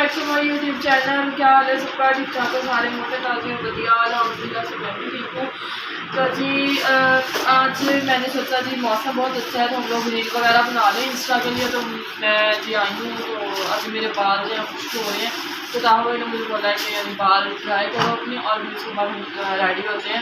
Back to my YouTube channel. क्या हाल है सबका? ठीक ठाक है सारे? मोटे ताजे वधिया अलहमदुलिल्लाह से मैं भी ठीक हूँ। तो जी आज मैंने सोचा जी मौसम बहुत अच्छा है तो हम लोग रील वगैरह बना लें इंस्टा के लिए। तो मैं जी आई हूँ तो अभी मेरे बाल जो हैं खुश्क हो रहे हैं तो ताहू ने मुझे बोला है कि बाल ड्राई करो अपनी और फिर उसके बाद हम रेडी होते हैं।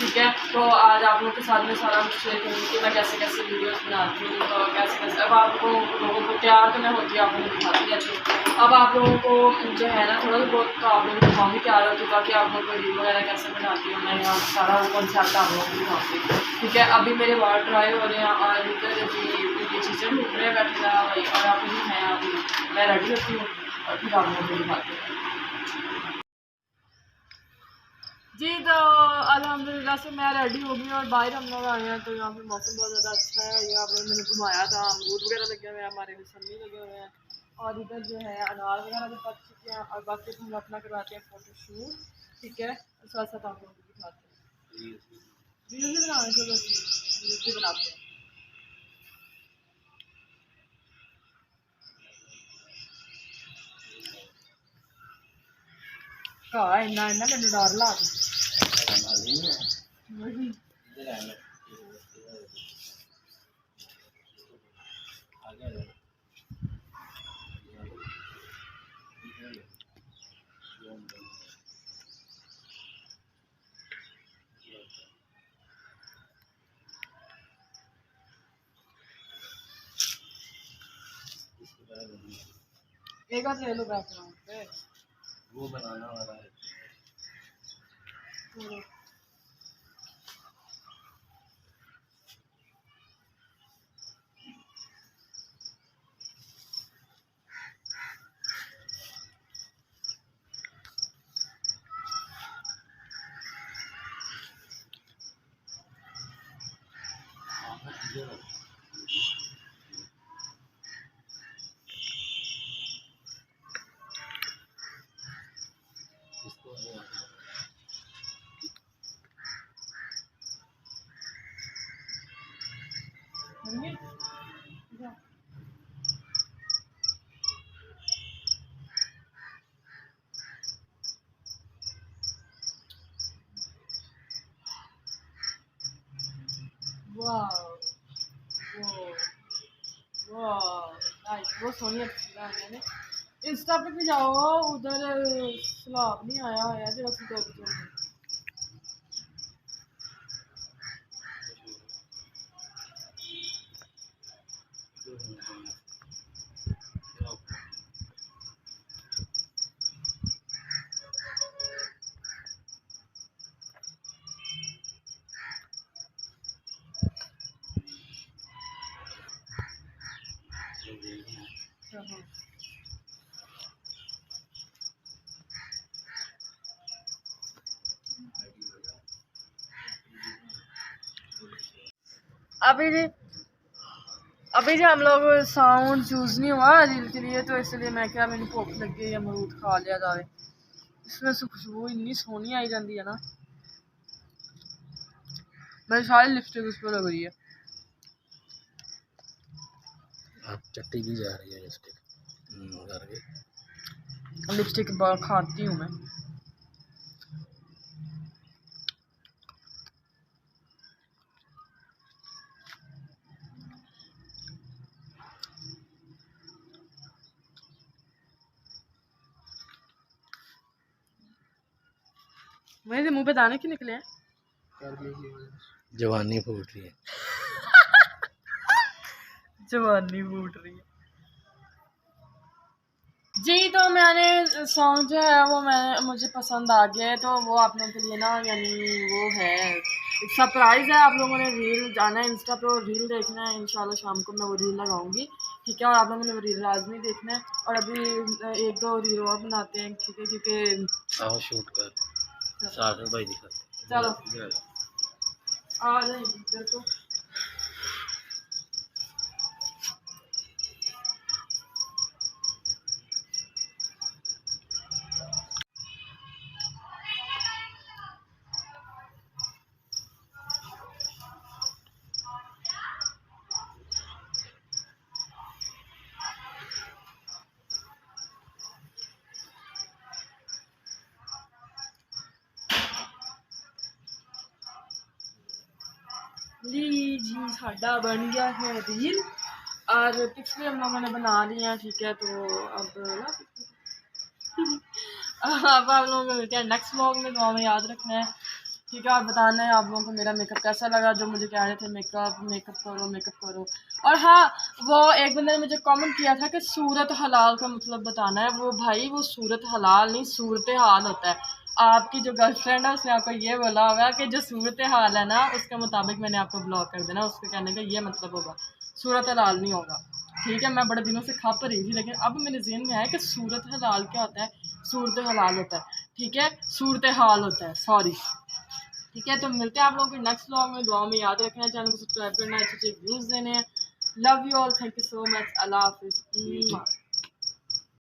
ठीक है, तो आज आप लोगों के साथ में सारा कुछ शेयर करूँगी कि मैं कैसे कैसे वीडियोस बनाती हूँ तो कैसे कैसे अब आपको लोगों को तैयार करना होती है, आप लोगों को दिखाती रहती हूँ। अब आप लोगों को जो है ना थोड़ा बहुत तो आप लोगों को दिखाऊँगी तैयार हो चुका कि आप लोगों को रील वगैरह कैसे बनाती हूँ मैं, यहाँ सारा कॉन्सेप्ट आप लोगों को दिखाऊँगी। ठीक है, अभी मेरे बाल ड्राई हो रहे हैं और इधर जी ये चीज़ें ढूंढ रहे हैं बैठे भाई और अभी मैं अभी मैं रेडी होती हूँ और फिर आप लोगों को दिखाती हूँ जी। तो अल्हम्दुलिल्लाह से मैं रेडी हो गई और बाहर हम लोग आए हैं तो यहाँ पे मौसम बहुत ज़्यादा अच्छा है। यहाँ पे मैंने घुमाया था, अमरूद वगैरह लगे हुए हैं, हमारे मौसमी लगे हुए हैं और इधर जो है अनार वगैरह भी पक चुके हैं और बाकी हम अपना करवाते हैं फ़ोटो शूट। ठीक है, साथ साथ आप लोगों को दिखाते हैं वीडियो भी बनाने से वीडियो भी बनाते हैं। कहा इन्ना इन्ना मैंने डर ला एक बार ले लो बैकग्राउंड पे वो बनाना वाला है। वो सोनी अच्छी मैंने इंस्टा पे भी जाओ उधर सलाब नहीं आया है जो अभी जो हम लोग साउंड चूज नहीं हुआ रील के लिए तो इसलिए मैं क्या मैंने भूख लग गई अमरूद खा लिया जाए। इसमें से खुशबू इतनी सोहनी आई जाती है ना, मेरी सारी लिपस्टिक उस पर लग रही है। आप चट्टी भी जा रही है लिपस्टिक खाती हूँ मैं। मेरे मुंह पे दाने क्यों निकले हैं? जवानी फूट रही है जवानी फूट रही है जी। तो मैंने सॉन्ग जो है वो मुझे पसंद आ गया है तो वो आप लोगों के लिए ना यानी वो है सरप्राइज़ है। आप लोगों ने रील जाना है इंस्टा पे और रील देखना है, इंशाल्लाह शाम को मैं वो रील लगाऊंगी। ठीक है, और आप लोगों ने वो रील लाजमी देखना है और अभी एक दो रील और बनाते हैं। ठीक है, क्योंकि आओ शूट कर साथ में भाई दिखाते चलो आ जाए तो ली जी साडा बन गया है रील और पिक्स भी हम लोगों ने बना ली हैं, ठीक है। तो अब आप लोगों को मिलते हैं नेक्स्ट व्लॉग में, दुआ में याद रखना है, ठीक है। और बताना है आप लोगों को मेरा मेकअप कैसा लगा, जो मुझे कह रहे थे मेकअप करो। और हाँ, वो एक बंदे ने मुझे कमेंट किया था कि सूरत हलाल का मतलब बताना है। वो भाई वो सूरत हलाल नहीं, सूरत हाल होता है। आपकी जो गर्लफ्रेंड है उसने आपको ये बोला होगा कि जो सूरत हाल है ना उसके मुताबिक मैंने आपको ब्लॉक कर देना, उसके कहने का ये मतलब होगा, सूरत हलाल नहीं होगा, ठीक है। मैं बड़े दिनों से खा रही थी, लेकिन अब मेरे जहन में आया कि सूरत हलाल क्या होता है, सूरत हलाल होता है, ठीक है, सूरत हाल होता है, सॉरी, ठीक है। तो मिलते हैं आप लोगों के नेक्स्ट व्लॉग में, दुआ में याद रखना है, चैनल को सब्सक्राइब करना है, अच्छे व्यूज़ देने हैं। Love you all, thank you so much, अल्लाह हाफिज़।